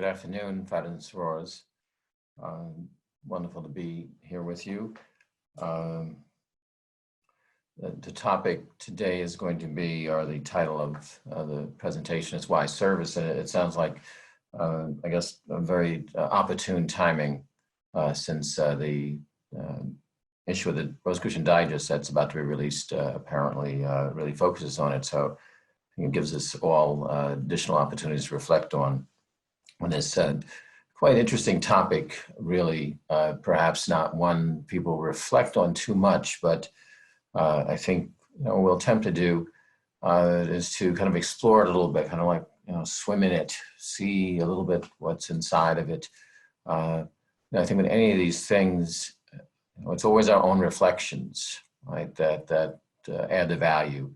good afternoon, Fathers and Sorors. Wonderful to be here with you. The topic today is going to be, or the title of the presentation is Why Service, and it sounds like, I guess, a very opportune timing since the issue of the Rosicrucian Digest that's about to be released apparently really focuses on it. So I think it gives us all additional opportunities to reflect on this quite interesting topic, really. Perhaps not one people reflect on too much, but I think we'll attempt to do is to kind of explore it a little bit, kind of like swim in it, see a little bit what's inside of it. I think with any of these things, it's always our own reflections, right? That add the value.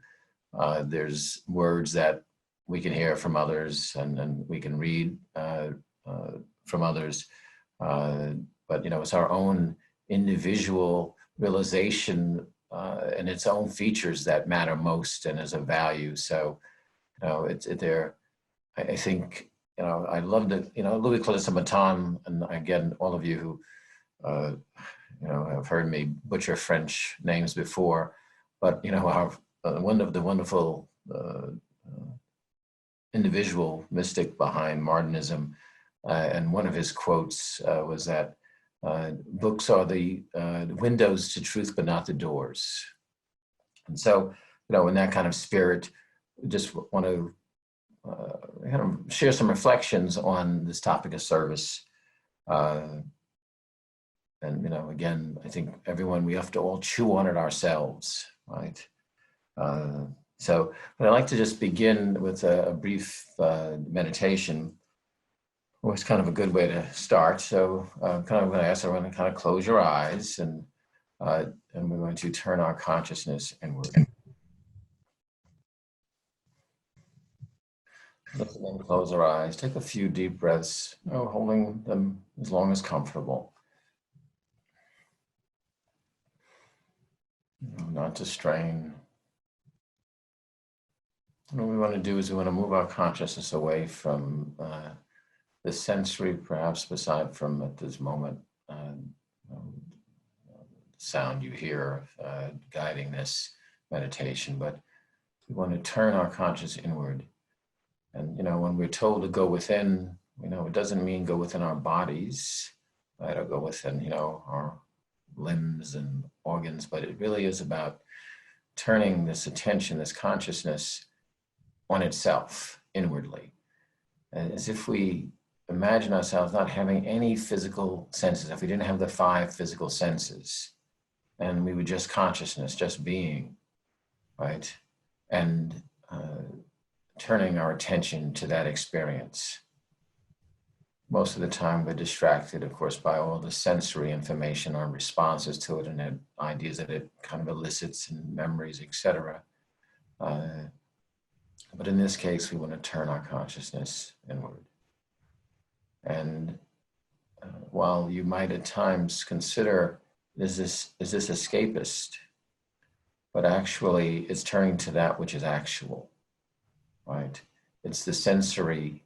There's words that we can hear from others, and we can read from others, but it's our own individual realization and its own features that matter most and is of value. So, I think, I love to, Louis Clarissa Baton, and again, all of you who, have heard me butcher French names before, but, one of the wonderful individual mystic behind Martinism, and one of his quotes was that books are the windows to truth, but not the doors. And so, in that kind of spirit, just want to kind of share some reflections on this topic of service. And, again, I think we have to all chew on it ourselves, right? So, but I'd like to just begin with a brief meditation. Always kind of a good way to start. So kind of going to ask everyone to kind of close your eyes, and we're going to turn our consciousness inward. Let's then close our eyes. Take a few deep breaths, holding them as long as comfortable. Not to strain. And what we want to do is we want to move our consciousness away from the sensory, perhaps aside from at this moment, sound you hear guiding this meditation, but we want to turn our conscious inward. And, when we're told to go within, it doesn't mean go within our bodies, right? Or go within, our limbs and organs, but it really is about turning this attention, this consciousness on itself inwardly, as if we imagine ourselves not having any physical senses. If we didn't have the 5 physical senses, and we were just consciousness, just being, right? And turning our attention to that experience. Most of the time we're distracted, of course, by all the sensory information, our responses to it, and the ideas that it kind of elicits, and memories, etc. But in this case, we want to turn our consciousness inward. And while you might at times consider, is this escapist? But actually, it's turning to that which is actual, right? It's the sensory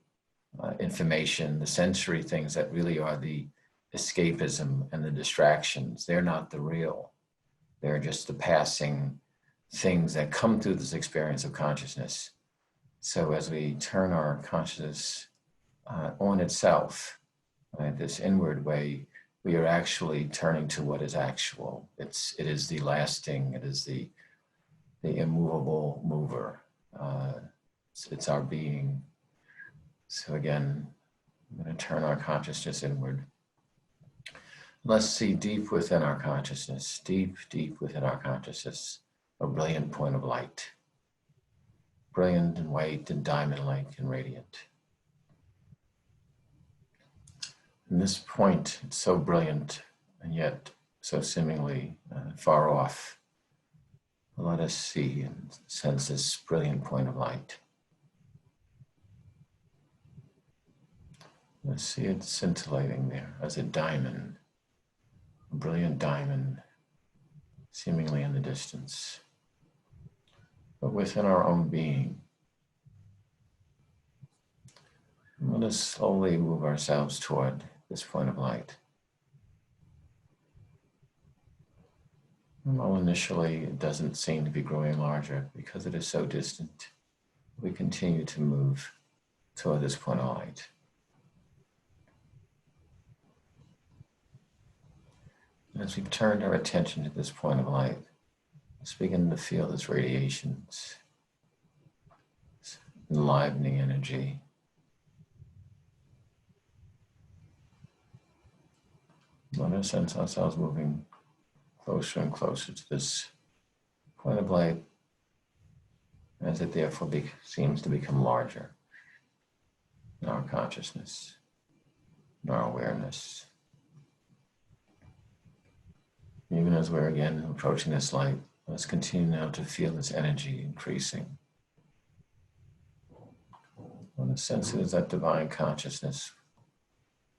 information, the sensory things that really are the escapism and the distractions. They're not the real. They're just the passing things that come through this experience of consciousness. So as we turn our consciousness on itself, right, this inward way, we are actually turning to what is actual. It is the lasting, it is the immovable mover. It's our being. So again, I'm going to turn our consciousness inward. Let's see deep within our consciousness, deep within our consciousness, a brilliant point of light. Brilliant and white and diamond-like and radiant. And this point, it's so brilliant and yet so seemingly far off. Let us see and sense this brilliant point of light. Let's see it scintillating there as a diamond, a brilliant diamond, seemingly in the distance, but within our own being. Let us slowly move ourselves toward this point of light. While initially it doesn't seem to be growing larger because it is so distant, we continue to move toward this point of light. As we've turned our attention to this point of light, let's begin to feel its radiations, its enlivening energy. Let us sense ourselves moving closer and closer to this point of light, as it therefore seems to become larger in our consciousness, in our awareness. Even as we're again approaching this light, let's continue now to feel this energy increasing. Let us sense it as that divine consciousness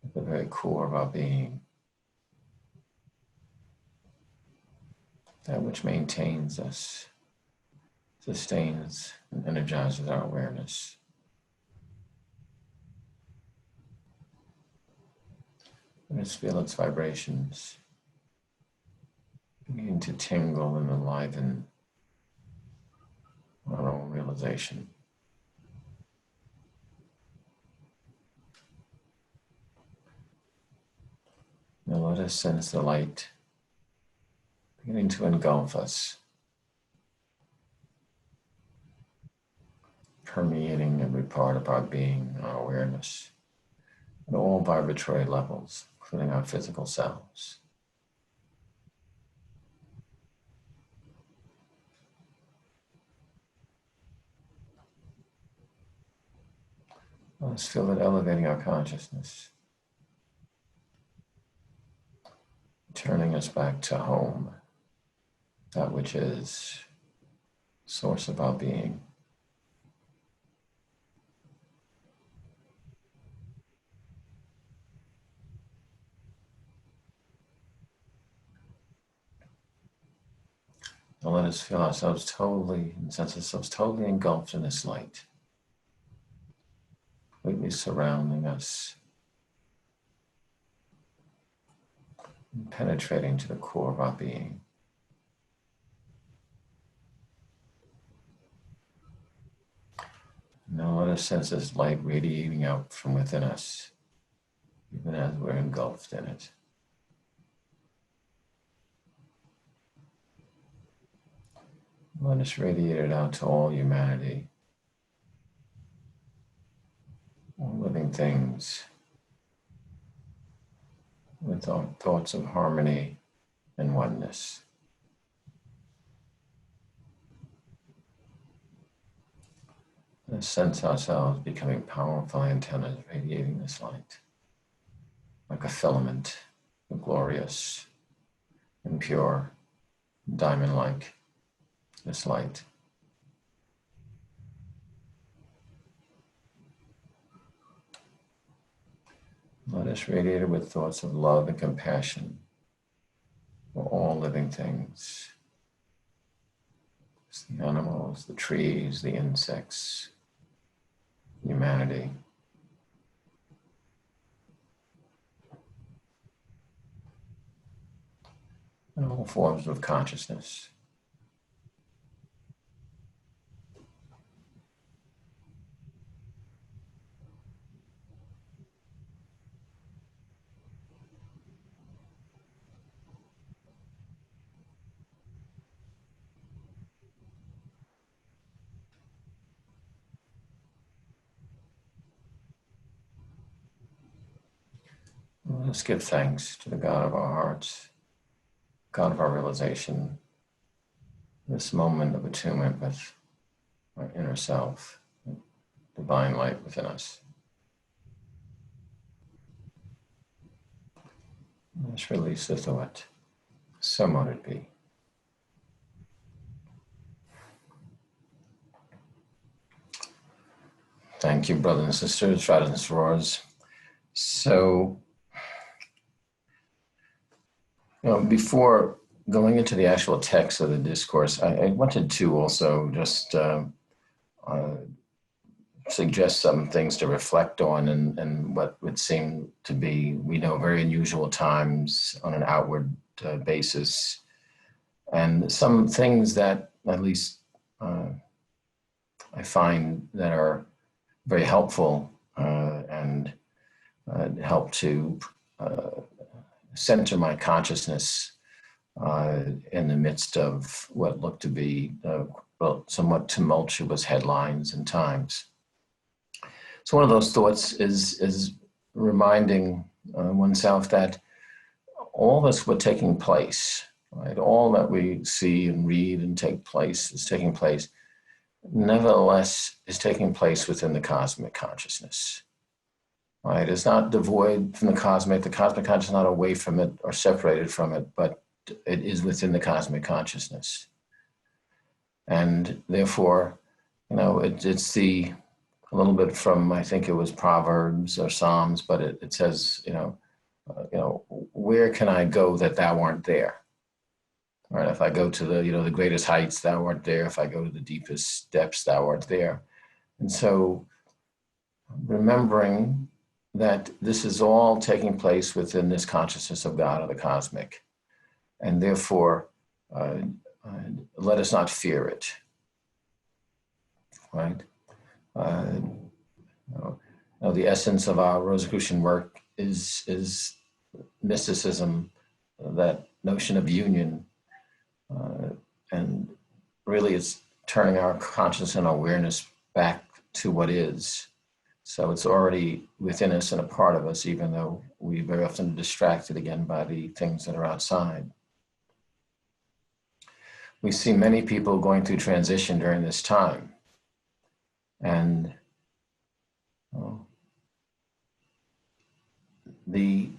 at the very core of our being, that which maintains us, sustains and energizes our awareness. Let us feel its vibrations beginning to tingle and enliven our own realization. Now let us sense the light beginning to engulf us, permeating every part of our being, our awareness, at all vibratory levels, including our physical selves. Let's feel it elevating our consciousness, turning us back to home, that which is source of our being. Now let us feel ourselves totally, and sense ourselves totally engulfed in this light, completely surrounding us, and penetrating to the core of our being. Now let us sense this light radiating out from within us, even as we're engulfed in it. Let us radiate it out to all humanity, all living things, with our thoughts of harmony and oneness. Let's sense ourselves becoming powerful antennas radiating this light, like a filament, glorious and pure, diamond-like, this light. Let us radiate it with thoughts of love and compassion for all living things. It's the animals, the trees, the insects, humanity. And all forms of consciousness. Let's give thanks to the God of our hearts, God of our realization, this moment of attunement with our inner self, divine light within us. Let's release the thought, so might it be. Thank you, brothers and sisters, brothers and sorors. So, before going into the actual text of the discourse, I wanted to also just suggest some things to reflect on and what would seem to be, we know, very unusual times on an outward basis. And some things that at least I find that are very helpful and help to center my consciousness in the midst of what looked to be somewhat tumultuous headlines and times. So one of those thoughts is reminding oneself that all this was taking place, right? All that we see and read and take place is taking place, nevertheless is taking place within the cosmic consciousness. Right? It's not devoid from the cosmic consciousness is not away from it or separated from it, but it is within the cosmic consciousness. And therefore, it's a little bit from, I think it was Proverbs or Psalms, but it says, where can I go that thou art there? Right? If I go to the greatest heights, thou art there. If I go to the deepest depths, thou art there. And so remembering that this is all taking place within this consciousness of God or the cosmic. And therefore, let us not fear it, right? The essence of our Rosicrucian work is mysticism, that notion of union, and really it's turning our consciousness and awareness back to what is. So it's already within us and a part of us, even though we very often are distracted again by the things that are outside. We see many people going through transition during this time. And the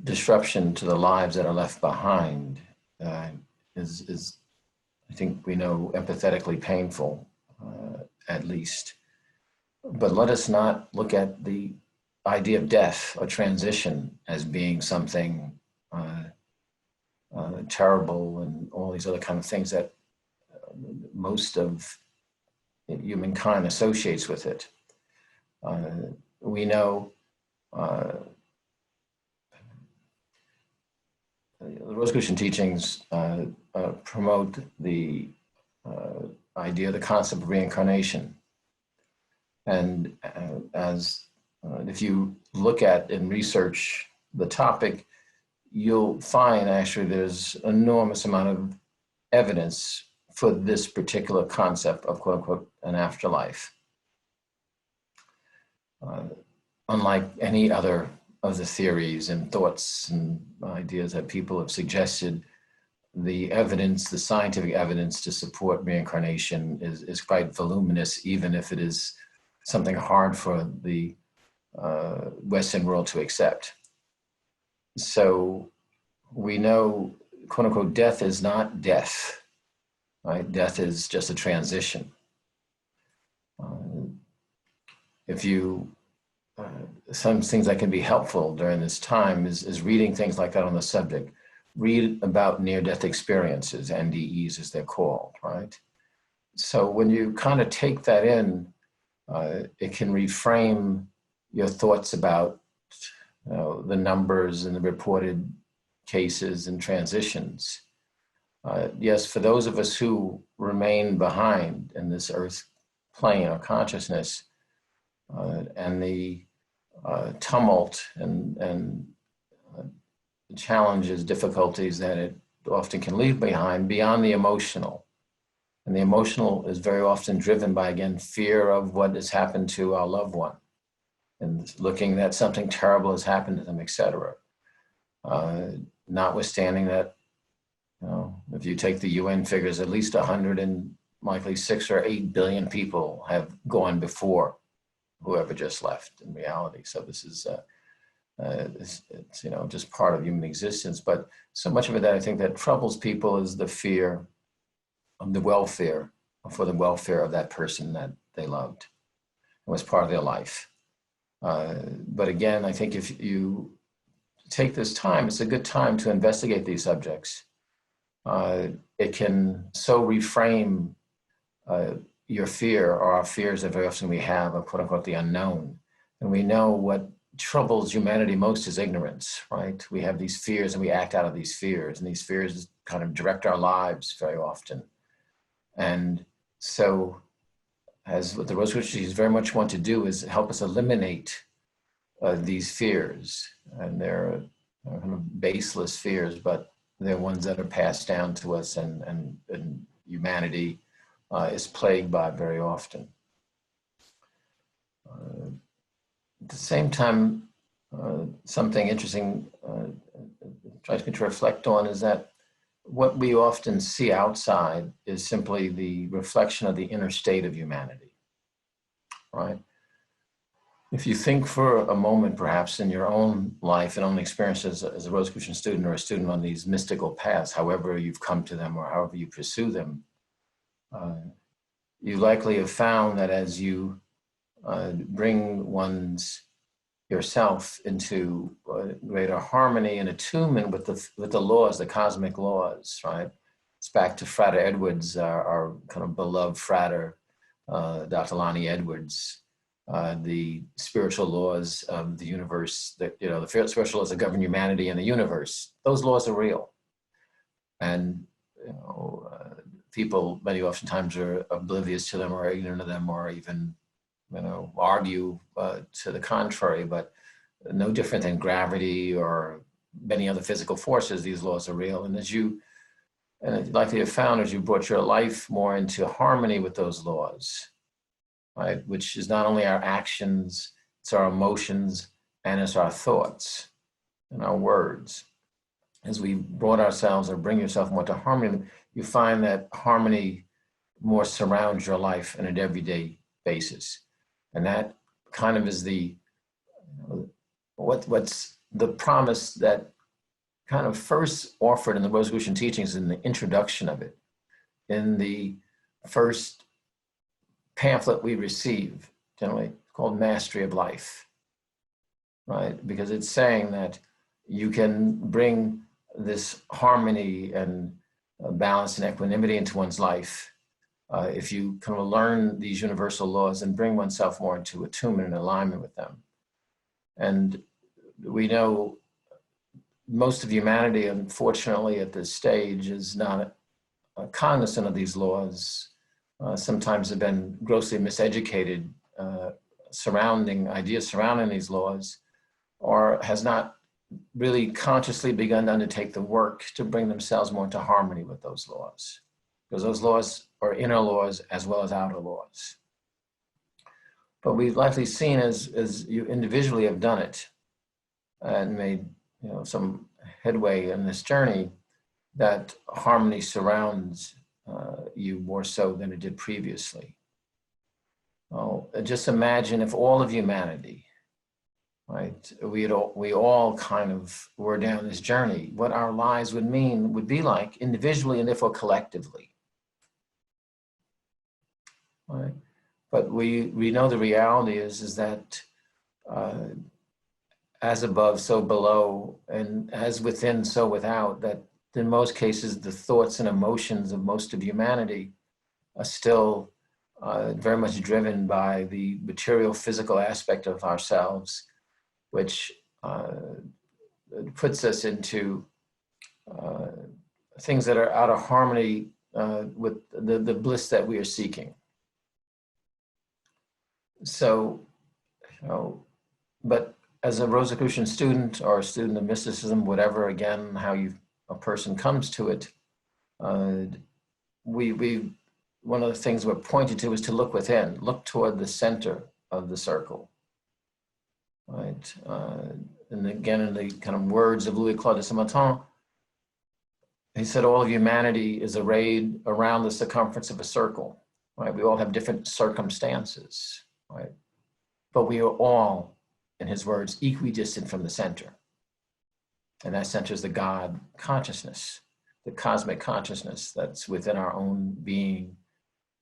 disruption to the lives that are left behind is, I think we know, empathetically painful, at least. But let us not look at the idea of death or transition as being something terrible and all these other kind of things that most of humankind associates with it. We know the Rosicrucian teachings promote the idea, the concept of reincarnation. And if you look at and research the topic, you'll find actually there's enormous amount of evidence for this particular concept of quote unquote an afterlife. Unlike any other of the theories and thoughts and ideas that people have suggested, the evidence, the scientific evidence to support reincarnation is quite voluminous, even if it is something hard for the Western world to accept. So we know, quote unquote, death is not death, right? Death is just a transition. Some things that can be helpful during this time is reading things like that on the subject. Read about near-death experiences, NDEs as they're called, right? So when you kind of take that in, it can reframe your thoughts about the numbers and the reported cases and transitions. Yes, for those of us who remain behind in this earth plane of consciousness, and the tumult and challenges, difficulties that it often can leave behind beyond the emotional. And the emotional is very often driven by, again, fear of what has happened to our loved one and looking that something terrible has happened to them, etc. Notwithstanding that, if you take the UN figures, at least 100 and likely 6 or 8 billion people have gone before whoever just left in reality. So this is, it's just part of human existence. But so much of it that I think that troubles people is the fear of the welfare, for the welfare of that person that they loved. It was part of their life. But again, I think if you take this time, it's a good time to investigate these subjects. It can so reframe your fear, or our fears that very often we have, are quote unquote the unknown. And we know what troubles humanity most is ignorance, right? We have these fears and we act out of these fears, and these fears kind of direct our lives very often. And so, as what the Rosicrucians very much want to do is help us eliminate these fears. And they're kind of baseless fears, but they're ones that are passed down to us, and humanity is plagued by very often. At the same time, something interesting trying to reflect on is that what we often see outside is simply the reflection of the inner state of humanity, right? If you think for a moment, perhaps in your own life and own experiences as a Rosicrucian student or a student on these mystical paths, however you've come to them or however you pursue them, you likely have found that as you bring yourself into greater harmony and attunement with the laws, the cosmic laws, right? It's back to Frater Edwards, our kind of beloved Frater, Dr. Lonnie Edwards, the spiritual laws of the universe, the spiritual laws that govern humanity and the universe. Those laws are real, and people many oftentimes are oblivious to them, or ignorant of them, or even argue to the contrary. But no different than gravity or many other physical forces, these laws are real. And likely have found, as you brought your life more into harmony with those laws, right, which is not only our actions, it's our emotions, and it's our thoughts and our words. As we brought ourselves, or bring yourself more to harmony, you find that harmony more surrounds your life on an everyday basis. And that kind of is what's the promise that kind of first offered in the Rosicrucian teachings, in the introduction of it, in the first pamphlet we receive, generally called Mastery of Life, right? Because it's saying that you can bring this harmony and balance and equanimity into one's life if you kind of learn these universal laws and bring oneself more into attunement and alignment with them. And we know most of humanity, unfortunately, at this stage is not cognizant of these laws. Sometimes have been grossly miseducated ideas surrounding these laws, or has not really consciously begun to undertake the work to bring themselves more into harmony with those laws. Because those laws are inner laws as well as outer laws. But we've likely seen, as you individually have done it and made some headway in this journey, that harmony surrounds you more so than it did previously. Well, just imagine if all of humanity, right, we all kind of were down this journey, what our lives would be like individually and therefore collectively. Right? But we know the reality is that as above, so below, and as within, so without, that in most cases, the thoughts and emotions of most of humanity are still very much driven by the material, physical aspect of ourselves, which puts us into things that are out of harmony with the bliss that we are seeking. So, but as a Rosicrucian student or a student of mysticism, whatever, again, how a person comes to it, one of the things we're pointed to is to look within, look toward the center of the circle, right? And again, in the kind of words of Louis Claude de Saint-Martin, he said, all of humanity is arrayed around the circumference of a circle, right? We all have different circumstances, right? But we are all, in his words, equidistant from the center. And that center is the God consciousness, the cosmic consciousness that's within our own being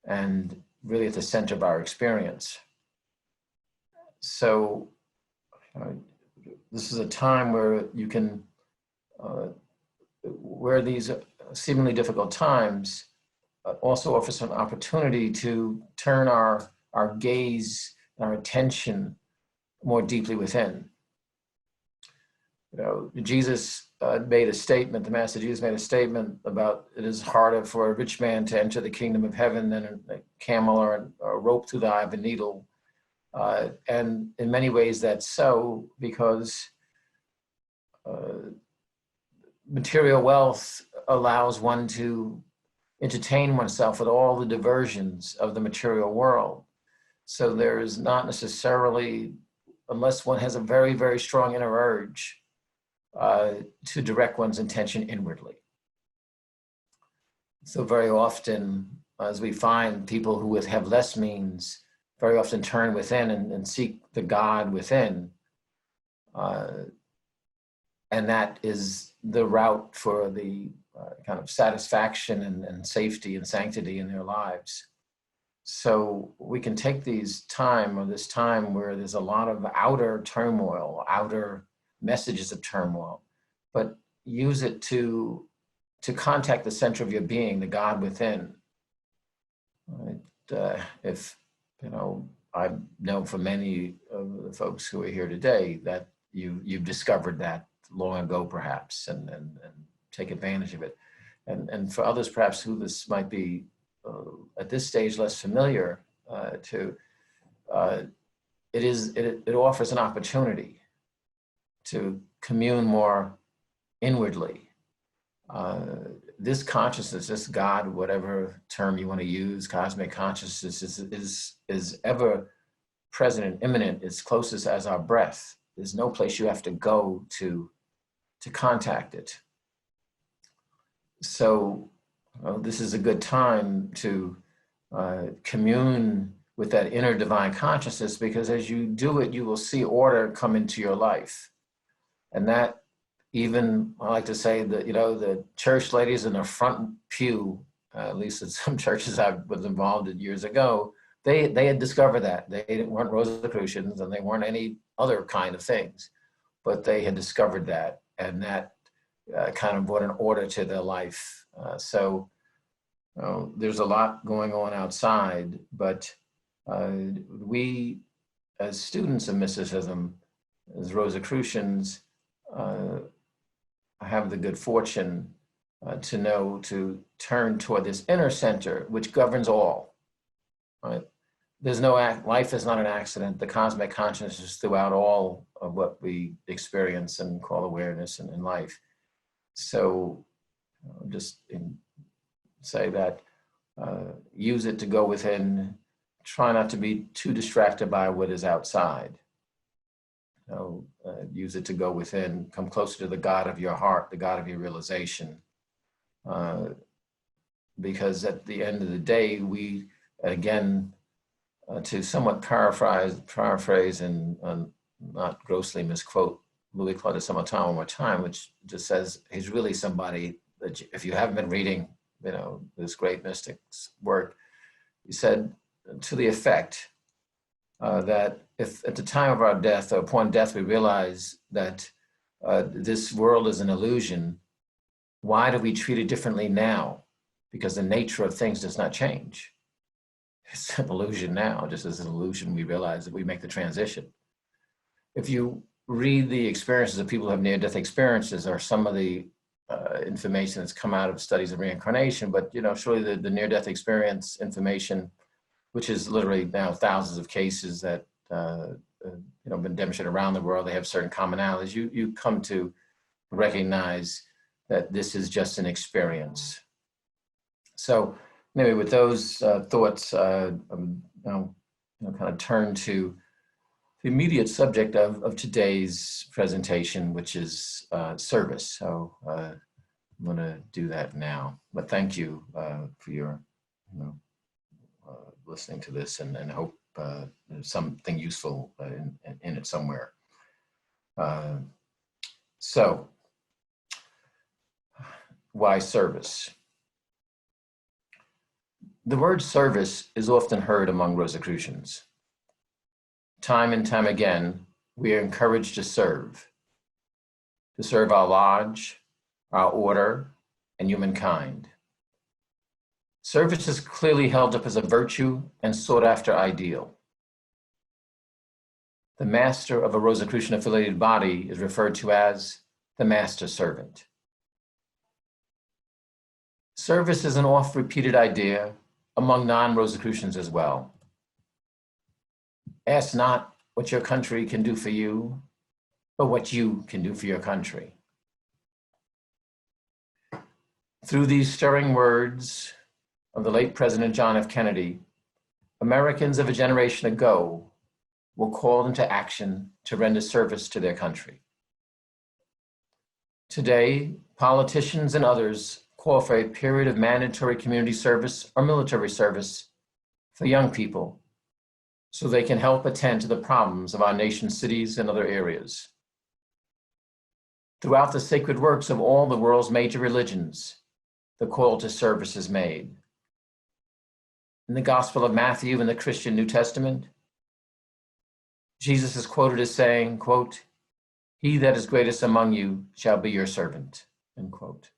and really at the center of our experience. So this is a time where you can, where these seemingly difficult times, also offers an opportunity to turn our gaze, our attention more deeply within. Jesus made a statement, the Master Jesus made a statement about it is harder for a rich man to enter the kingdom of heaven than a camel or a rope through the eye of a needle. And in many ways that's so, because material wealth allows one to entertain oneself with all the diversions of the material world. So there is not necessarily, unless one has a very, very strong inner urge, to direct one's intention inwardly. So very often, as we find, people who have less means very often turn within and seek the God within. And that is the route for the kind of satisfaction and safety and sanctity in their lives. So we can take this time where there's a lot of outer turmoil, outer messages of turmoil, but use it to contact the center of your being, the God within. If I know for many of the folks who are here today that you've discovered that long ago, perhaps, and take advantage of it. And for others, perhaps, who this might be at this stage less familiar to, it offers an opportunity to commune more inwardly. This consciousness, this God, whatever term you want to use, cosmic consciousness is ever present and imminent, as closest as our breath. There's no place you have to go to contact it. So this is a good time to commune with that inner divine consciousness, because as you do it, you will see order come into your life. And that, even, I like to say that, the church ladies in the front pew, at least at some churches I was involved in years ago, they had discovered that. They weren't Rosicrucians and they weren't any other kind of things, but they had discovered that, and that kind of brought an order to their life. So there's a lot going on outside, but we, as students of mysticism, as Rosicrucians, have the good fortune to know to turn toward this inner center, which governs all. Right? There's no life is not an accident. The cosmic consciousness is throughout all of what we experience and call awareness in life. So just say that, use it to go within. Try not to be too distracted by what is outside. Use it to go within, come closer to the God of your heart, the God of your realization. Because at the end of the day, we, again, to somewhat paraphrase and not grossly misquote Louis Claude de Saint-Martin one more time, which just says he's really somebody that, if you haven't been reading, this great mystic's work, he said to the effect that if at the time of our death or upon death we realize that this world is an illusion, why do we treat it differently now? Because the nature of things does not change. It's an illusion now, just as an illusion we realize that we make the transition. If you read the experiences of people who have near-death experiences, or some of the information that's come out of studies of reincarnation, but surely the near-death experience information, which is literally now thousands of cases that been demonstrated around the world, they have certain commonalities. You come to recognize that this is just an experience. So maybe with those thoughts, kind of turn to the immediate subject of today's presentation, which is service. So I'm going to do that now. But thank you for your listening to this, and I hope there's something useful in it somewhere. So, why service? The word service is often heard among Rosicrucians. Time and time again, we are encouraged to serve our lodge, our order, and humankind. Service is clearly held up as a virtue and sought after ideal. The master of a Rosicrucian affiliated body is referred to as the master servant. Service is an oft-repeated idea among non-Rosicrucians as well. Ask not what your country can do for you, but what you can do for your country. Through these stirring words of the late President John F. Kennedy, Americans of a generation ago were called into action to render service to their country. Today, politicians and others call for a period of mandatory community service or military service for young people so they can help attend to the problems of our nation's cities and other areas. Throughout the sacred works of all the world's major religions, the call to service is made. In the Gospel of Matthew in the Christian New Testament, Jesus is quoted as saying, quote, "He that is greatest among you shall be your servant," end quote.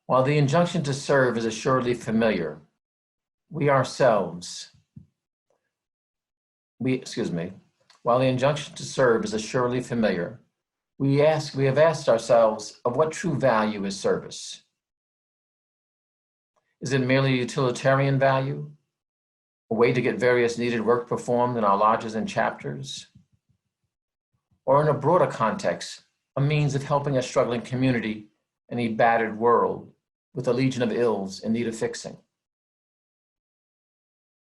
While the injunction to serve is assuredly familiar, while the injunction to serve is assuredly familiar, we have asked ourselves, of what true value is service? Is it merely a utilitarian value? A way to get various needed work performed in our lodges and chapters? Or in a broader context, a means of helping a struggling community and a battered world with a legion of ills in need of fixing?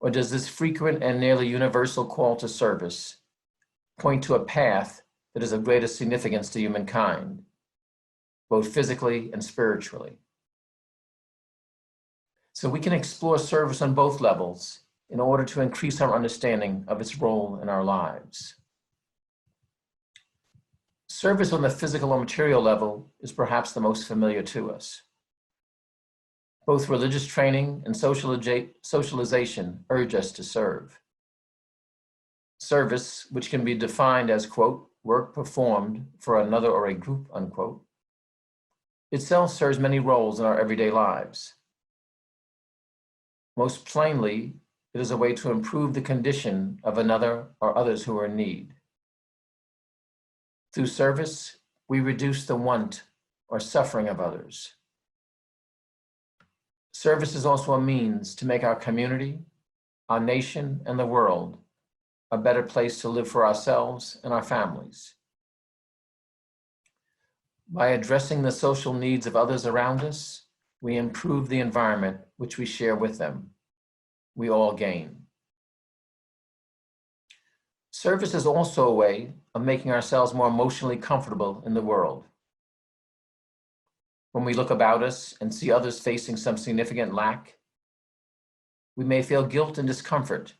Or does this frequent and nearly universal call to service point to a path that is of greatest significance to humankind, both physically and spiritually? So we can explore service on both levels in order to increase our understanding of its role in our lives. Service on the physical or material level is perhaps the most familiar to us. Both religious training and socialization urge us to serve. Service, which can be defined as, quote, work performed for another or a group, unquote, itself serves many roles in our everyday lives. Most plainly, it is a way to improve the condition of another or others who are in need. Through service, we reduce the want or suffering of others. Service is also a means to make our community, our nation, and the world a better place to live for ourselves and our families. By addressing the social needs of others around us, we improve the environment which we share with them. We all gain. Service is also a way of making ourselves more emotionally comfortable in the world. When we look about us and see others facing some significant lack, we may feel guilt and discomfort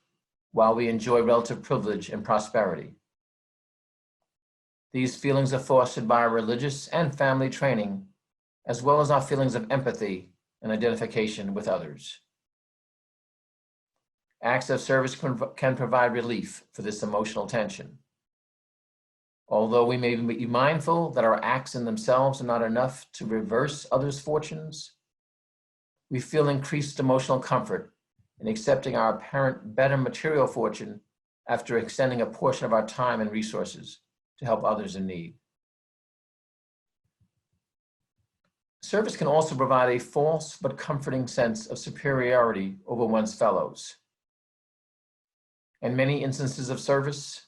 while we enjoy relative privilege and prosperity. These feelings are fostered by our religious and family training, as well as our feelings of empathy and identification with others. Acts of service can provide relief for this emotional tension. Although we may be mindful that our acts in themselves are not enough to reverse others' fortunes, we feel increased emotional comfort in accepting our apparent better material fortune after extending a portion of our time and resources to help others in need. Service can also provide a false but comforting sense of superiority over one's fellows. In many instances of service,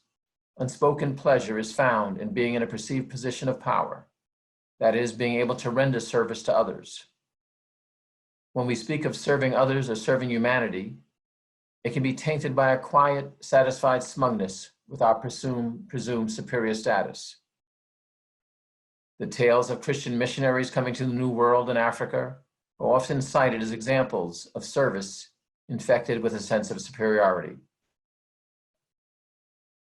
unspoken pleasure is found in being in a perceived position of power, that is, being able to render service to others. When we speak of serving others or serving humanity, it can be tainted by a quiet, satisfied smugness with our presumed superior status. The tales of Christian missionaries coming to the New World in Africa are often cited as examples of service infected with a sense of superiority.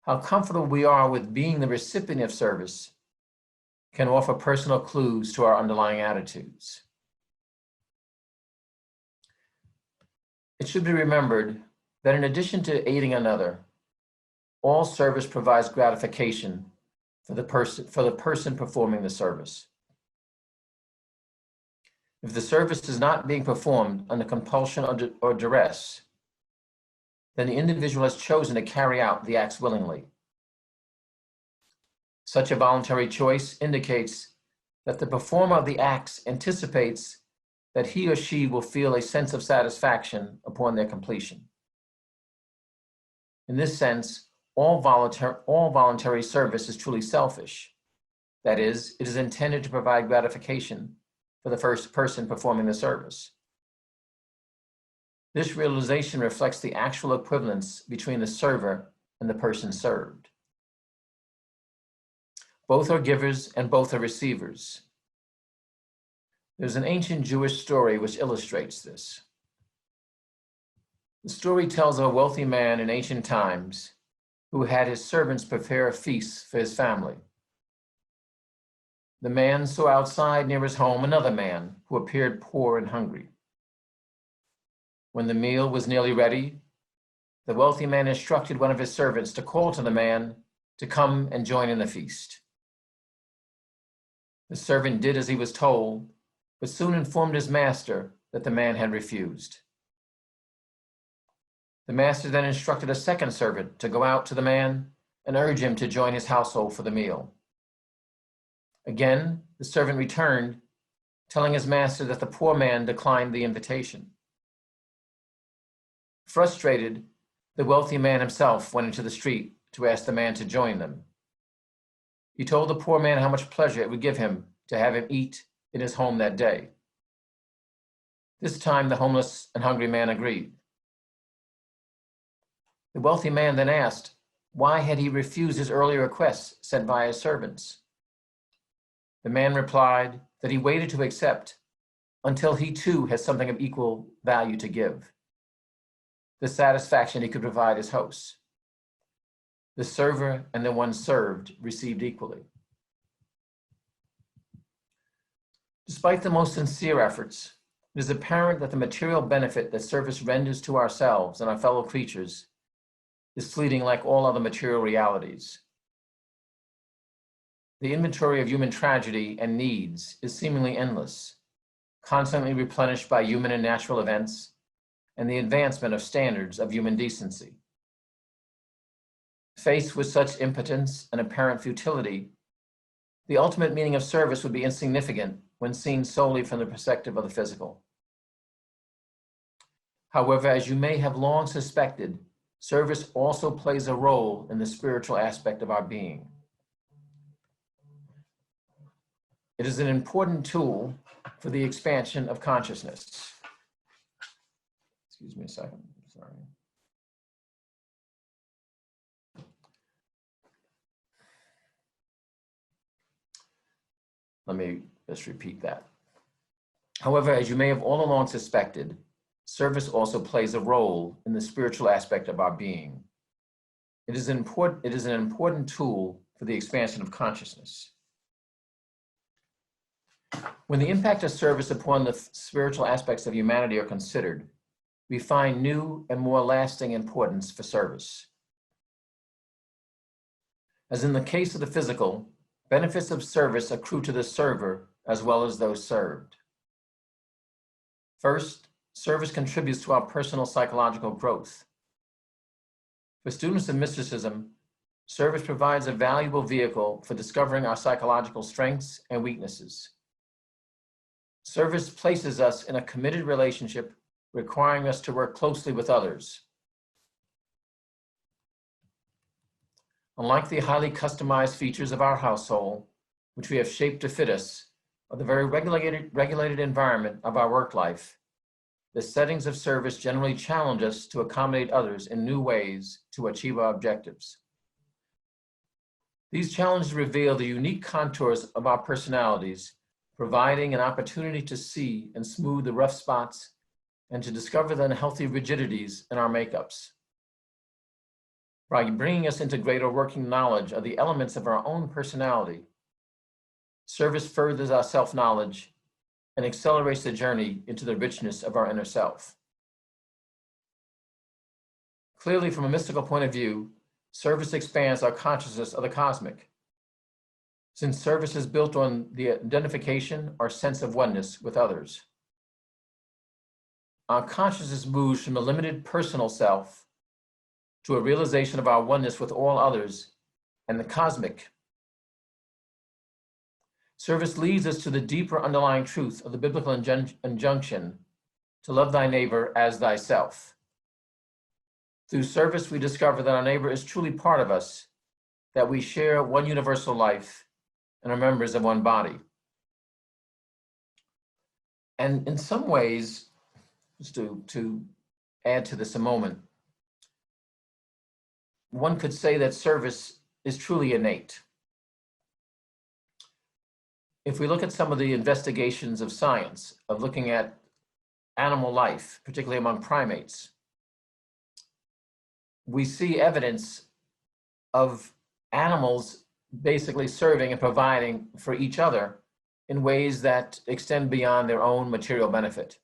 How comfortable we are with being the recipient of service can offer personal clues to our underlying attitudes. It should be remembered that in addition to aiding another, all service provides gratification for the person performing the service. If the service is not being performed under compulsion or duress, then the individual has chosen to carry out the acts willingly. Such a voluntary choice indicates that the performer of the acts anticipates that he or she will feel a sense of satisfaction upon their completion. In this sense, all voluntary service is truly selfish. That is, it is intended to provide gratification for the first person performing the service. This realization reflects the actual equivalence between the server and the person served. Both are givers and both are receivers. There's an ancient Jewish story which illustrates this. The story tells of a wealthy man in ancient times who had his servants prepare a feast for his family. The man saw outside near his home another man who appeared poor and hungry. When the meal was nearly ready, the wealthy man instructed one of his servants to call to the man to come and join in the feast. The servant did as he was told, but soon informed his master that the man had refused. The master then instructed a second servant to go out to the man and urge him to join his household for the meal. Again, the servant returned, telling his master that the poor man declined the invitation. Frustrated, the wealthy man himself went into the street to ask the man to join them. He told the poor man how much pleasure it would give him to have him eat in his home that day. This time, the homeless and hungry man agreed. The wealthy man then asked, why had he refused his earlier requests sent by his servants? The man replied that he waited to accept until he too had something of equal value to give, the satisfaction he could provide his hosts. The server and the one served received equally. Despite the most sincere efforts, it is apparent that the material benefit that service renders to ourselves and our fellow creatures is fleeting like all other material realities. The inventory of human tragedy and needs is seemingly endless, constantly replenished by human and natural events and the advancement of standards of human decency. Faced with such impotence and apparent futility, the ultimate meaning of service would be insignificant when seen solely from the perspective of the physical. However, as you may have long suspected, service also plays a role in the spiritual aspect of our being. It is an important tool for the expansion of consciousness. Excuse me a second, sorry. Let me just repeat that. However, as you may have all along suspected, service also plays a role in the spiritual aspect of our being. It is an important tool for the expansion of consciousness. When the impact of service upon the spiritual aspects of humanity are considered, we find new and more lasting importance for service. As in the case of the physical, benefits of service accrue to the server as well as those served. First, service contributes to our personal psychological growth. For students of mysticism, service provides a valuable vehicle for discovering our psychological strengths and weaknesses. Service places us in a committed relationship, requiring us to work closely with others. Unlike the highly customized features of our household, which we have shaped to fit us, or the very regulated environment of our work life, the settings of service generally challenge us to accommodate others in new ways to achieve our objectives. These challenges reveal the unique contours of our personalities, providing an opportunity to see and smooth the rough spots and to discover the unhealthy rigidities in our makeups. By bringing us into greater working knowledge of the elements of our own personality, service furthers our self-knowledge and accelerates the journey into the richness of our inner self. Clearly, from a mystical point of view, service expands our consciousness of the cosmic, since service is built on the identification or sense of oneness with others. our consciousness moves from the limited personal self to a realization of our oneness with all others and the cosmic. Service leads us to the deeper underlying truth of the biblical injunction to love thy neighbor as thyself. Through service, we discover that our neighbor is truly part of us, that we share one universal life and are members of one body. And in some ways, just to add to this a moment, one could say that service is truly innate. If we look at some of the investigations of science, of looking at animal life, particularly among primates, we see evidence of animals basically serving and providing for each other in ways that extend beyond their own material benefit.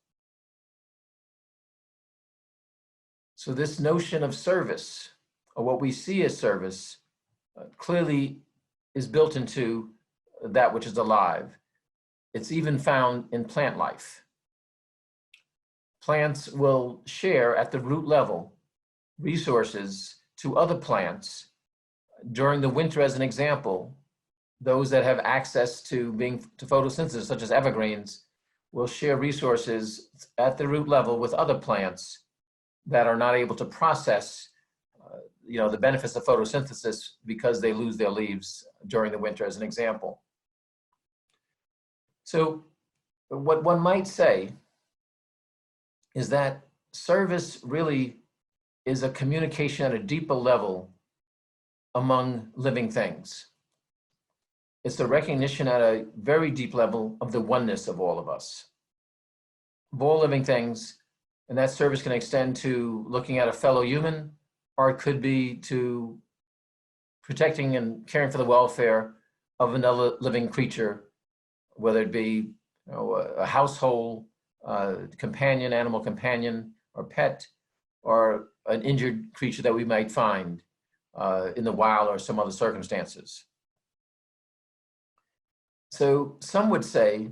So this notion of service, or what we see as service, clearly is built into that which is alive. It's even found in plant life. Plants will share at the root level resources to other plants. During the winter, as an example, those that have access to photosynthesis, such as evergreens, will share resources at the root level with other plants that are not able to process the benefits of photosynthesis because they lose their leaves during the winter, as an example. So what one might say is that service really is a communication at a deeper level among living things. It's a recognition at a very deep level of the oneness of all of us, of all living things, and that service can extend to looking at a fellow human, or it could be to protecting and caring for the welfare of another living creature, whether it be a household companion, animal companion, or pet, or an injured creature that we might find in the wild or some other circumstances. So some would say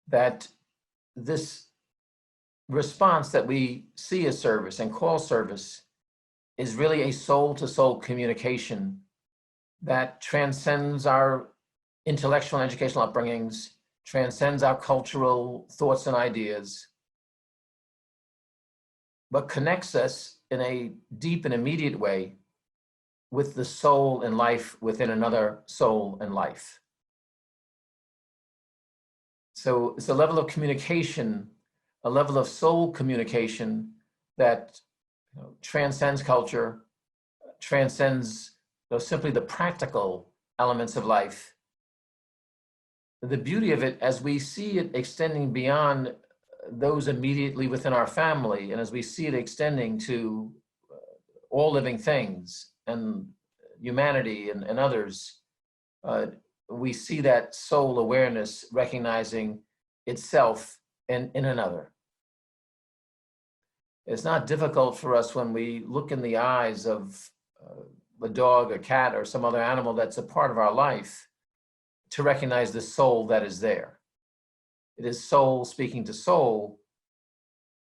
that this response that we see as service and call service is really a soul-to-soul communication that transcends our intellectual and educational upbringings, transcends our cultural thoughts and ideas, but connects us in a deep and immediate way with the soul and life within another soul and life. So it's a level of communication, a level of soul communication that transcends culture, transcends simply the practical elements of life. The beauty of it, as we see it extending beyond those immediately within our family, and as we see it extending to all living things and humanity and others, we see that soul awareness recognizing itself in another. It's not difficult for us when we look in the eyes of a dog, a cat, or some other animal that's a part of our life to recognize the soul that is there. It is soul speaking to soul,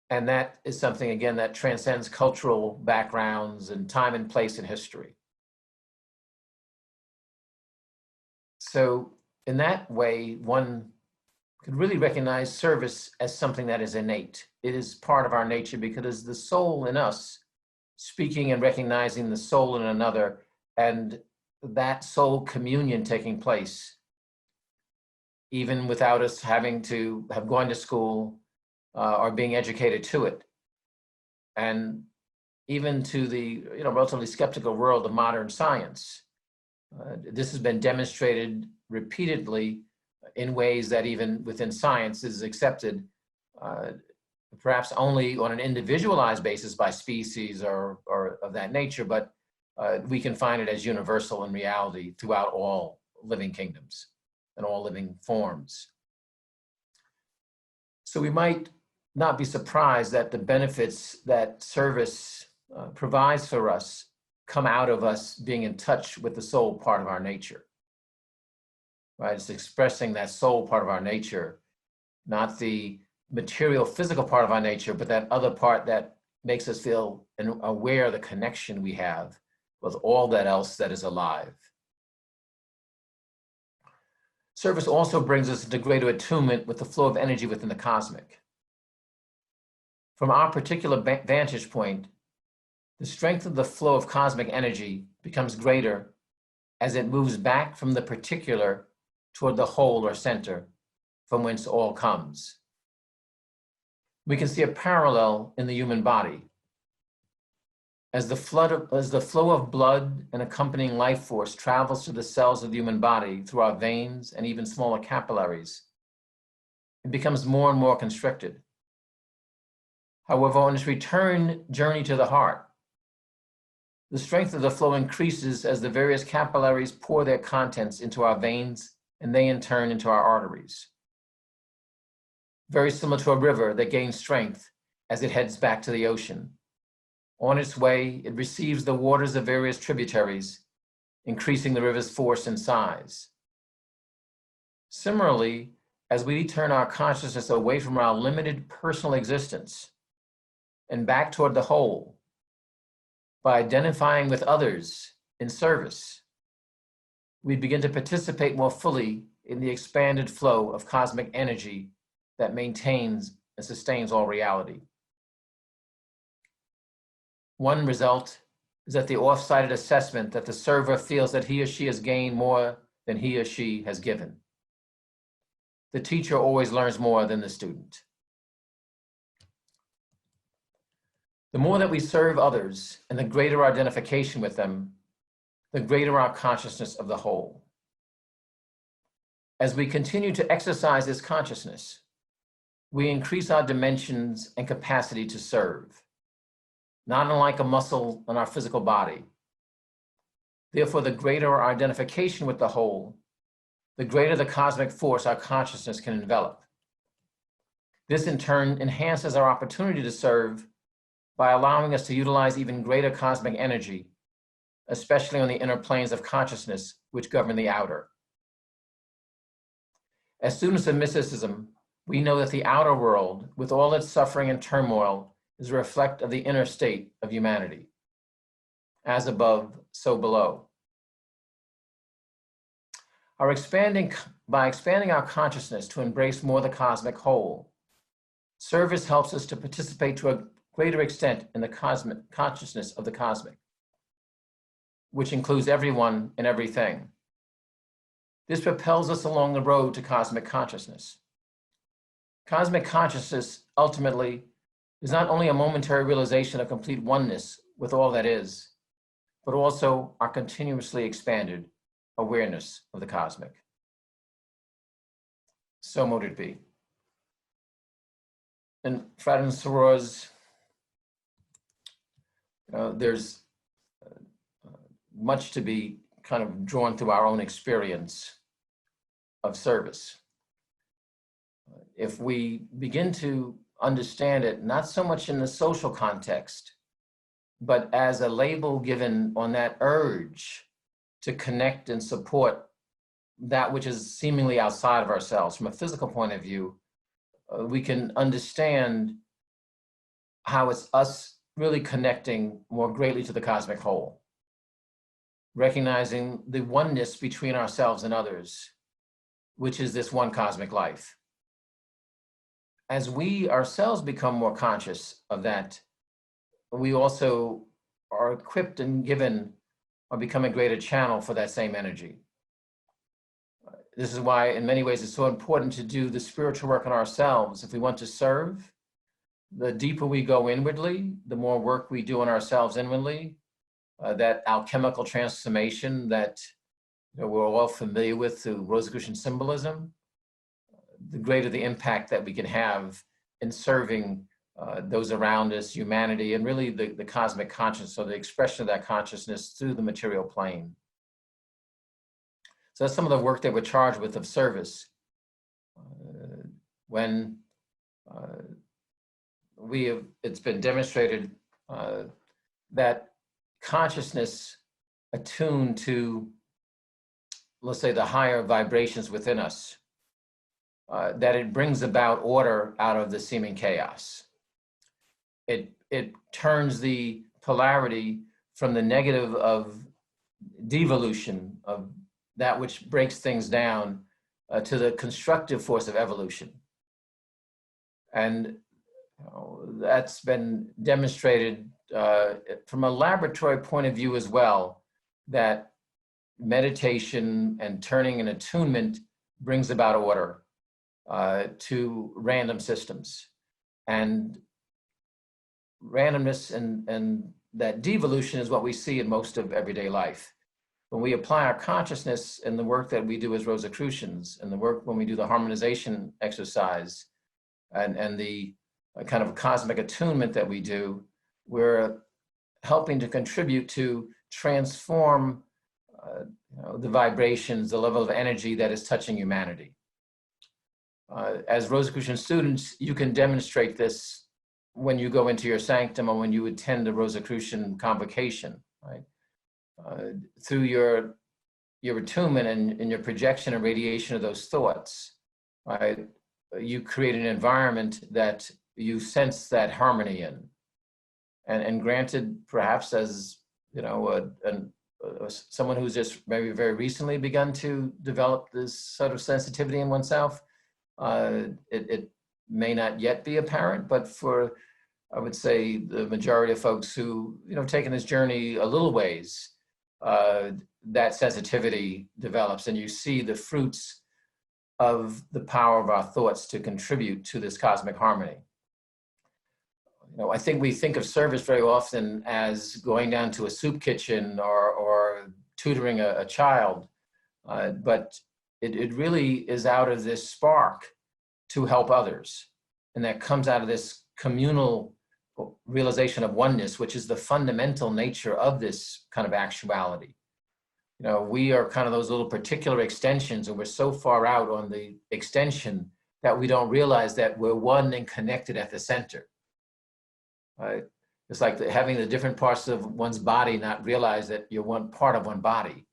and that is something, again, that transcends cultural backgrounds and time and place in history. So in that way, one could really recognize service as something that is innate. It is part of our nature because the soul in us speaking and recognizing the soul in another, and that soul communion taking place, even without us having to have gone to school or being educated to it. And even to the relatively skeptical world of modern science, this has been demonstrated repeatedly in ways that even within science is accepted, perhaps only on an individualized basis by species or of that nature, but we can find it as universal in reality throughout all living kingdoms and all living forms. So we might not be surprised that the benefits that service provides for us come out of us being in touch with the soul part of our nature, right? It's expressing that soul part of our nature, not the material, physical part of our nature, but that other part that makes us feel aware of the connection we have with all that else that is alive. Service also brings us into greater attunement with the flow of energy within the cosmic. From our particular vantage point, the strength of the flow of cosmic energy becomes greater as it moves back from the particular toward the whole or center from whence all comes. We can see a parallel in the human body. As the flow of blood and accompanying life force travels to the cells of the human body through our veins and even smaller capillaries, it becomes more and more constricted. However, on its return journey to the heart, the strength of the flow increases as the various capillaries pour their contents into our veins and they in turn into our arteries. Very similar to a river that gains strength as it heads back to the ocean. On its way, it receives the waters of various tributaries, increasing the river's force and size. Similarly, as we turn our consciousness away from our limited personal existence and back toward the whole, by identifying with others in service, we begin to participate more fully in the expanded flow of cosmic energy that maintains and sustains all reality. One result is that the off-sided assessment that the server feels that he or she has gained more than he or she has given. The teacher always learns more than the student. The more that we serve others and the greater our identification with them, the greater our consciousness of the whole. As we continue to exercise this consciousness, we increase our dimensions and capacity to serve, not unlike a muscle in our physical body. Therefore, the greater our identification with the whole, the greater the cosmic force our consciousness can envelop. This in turn enhances our opportunity to serve by allowing us to utilize even greater cosmic energy, especially on the inner planes of consciousness which govern the outer. As students of mysticism, we know that the outer world, with all its suffering and turmoil, is a reflect of the inner state of humanity. As above, so below. By expanding our consciousness to embrace more the cosmic whole, service helps us to participate to a greater extent in the cosmic consciousness of the cosmic, which includes everyone and everything. This propels us along the road to cosmic consciousness. Cosmic consciousness, ultimately, is not only a momentary realization of complete oneness with all that is, but also our continuously expanded awareness of the cosmic. So mote it be. And fratres and sorors, there's much to be kind of drawn through our own experience of service. If we begin to understand it, not so much in the social context, but as a label given on that urge to connect and support that which is seemingly outside of ourselves. From a physical point of view, we can understand how it's us really connecting more greatly to the cosmic whole, recognizing the oneness between ourselves and others, which is this one cosmic life. As we ourselves become more conscious of that, we also are equipped and given or become a greater channel for that same energy. This is why, in many ways, it's so important to do the spiritual work on ourselves. If we want to serve, the deeper we go inwardly, the more work we do on ourselves inwardly, that alchemical transformation that we're all familiar with through Rosicrucian symbolism, the greater the impact that we can have in serving those around us, humanity, and really the cosmic consciousness, or the expression of that consciousness through the material plane. So that's some of the work that we're charged with of service. When it's been demonstrated that consciousness attuned to, let's say, the higher vibrations within us, that it brings about order out of the seeming chaos. It turns the polarity from the negative of devolution, of that which breaks things down, to the constructive force of evolution. And that's been demonstrated from a laboratory point of view as well, that meditation and turning and attunement brings about order to random systems. And randomness and that devolution is what we see in most of everyday life. When we apply our consciousness in the work that we do as Rosicrucians, and the work when we do the harmonization exercise, and the kind of cosmic attunement that we do, we're helping to contribute to transform the vibrations, the level of energy that is touching humanity. As Rosicrucian students, you can demonstrate this when you go into your sanctum or when you attend a Rosicrucian convocation, right? Through your attunement and your projection and radiation of those thoughts, right? You create an environment that you sense that harmony in. And granted, perhaps as, you know, someone who's just maybe very recently begun to develop this sort of sensitivity in oneself, it may not yet be apparent, but for, I would say, the majority of folks who, you know, taken this journey a little ways, that sensitivity develops, and you see the fruits of the power of our thoughts to contribute to this cosmic harmony. You know, I think we think of service very often as going down to a soup kitchen or tutoring a child, but it really is out of this spark to help others. And that comes out of this communal realization of oneness, which is the fundamental nature of this kind of actuality. You know, we are kind of those little particular extensions, and we're so far out on the extension that we don't realize that we're one and connected at the center. Right? It's like having the different parts of one's body not realize that you're one part of one body.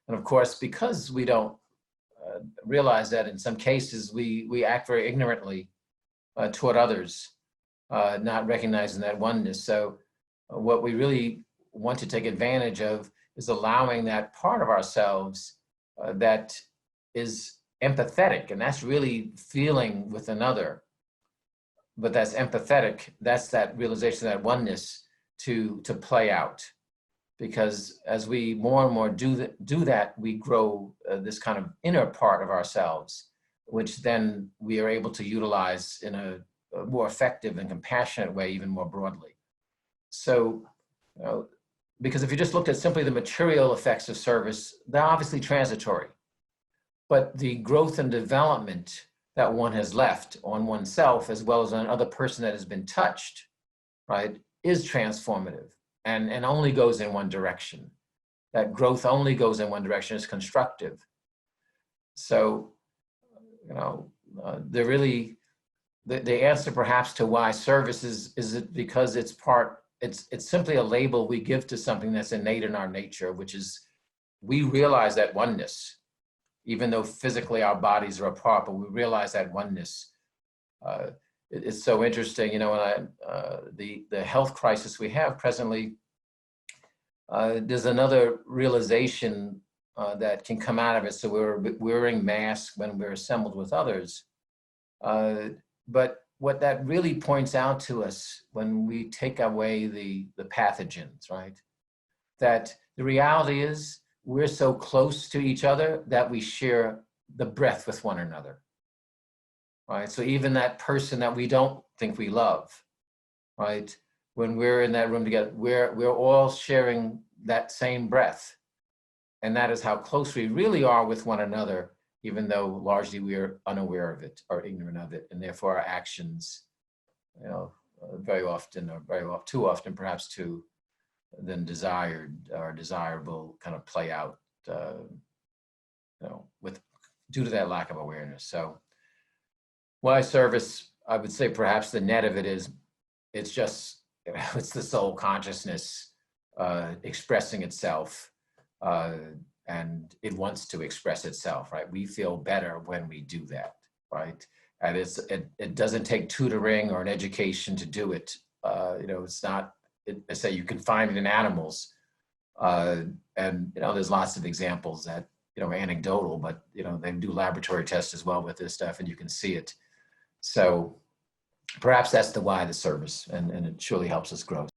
And of course, because we don't realize that, in some cases, we act very ignorantly toward others, not recognizing that oneness. So what we really want to take advantage of is allowing that part of ourselves that is empathetic, and that's really feeling with another, but that's empathetic, that's that realization, that oneness to play out. Because as we more and more do that, we grow this kind of inner part of ourselves, which then we are able to utilize in a more effective and compassionate way, even more broadly. So, you know, because if you just looked at simply the material effects of service, they're obviously transitory. But the growth and development that one has left on oneself, as well as on another person that has been touched, right, is transformative and only goes in one direction. That growth only goes in one direction, is constructive. So, you know, the answer perhaps to why service is it because it's simply a label we give to something that's innate in our nature, which is we realize that oneness, even though physically our bodies are apart, but we realize that oneness. It's so interesting, you know, when the health crisis we have presently, there's another realization that can come out of it. So we're wearing masks when we're assembled with others. But what that really points out to us when we take away the pathogens, right? That the reality is we're so close to each other that we share the breath with one another, right? So even that person that we don't think we love, right? When we're in that room together, we're all sharing that same breath. And that is how close we really are with one another, even though largely we are unaware of it or ignorant of it. And therefore our actions, you know, very often, or too often perhaps too, than desired or desirable kind of play out, you know, due to that lack of awareness. So why service? I would say perhaps the net of it is, it's just, you know, it's the soul consciousness expressing itself, and it wants to express itself, right? We feel better when we do that. right? And it doesn't take tutoring or an education to do it. It's not, I say you can find it in animals. And, there's lots of examples that, anecdotal, but, they do laboratory tests as well with this stuff and you can see it. So perhaps that's the why the service, and it surely helps us grow.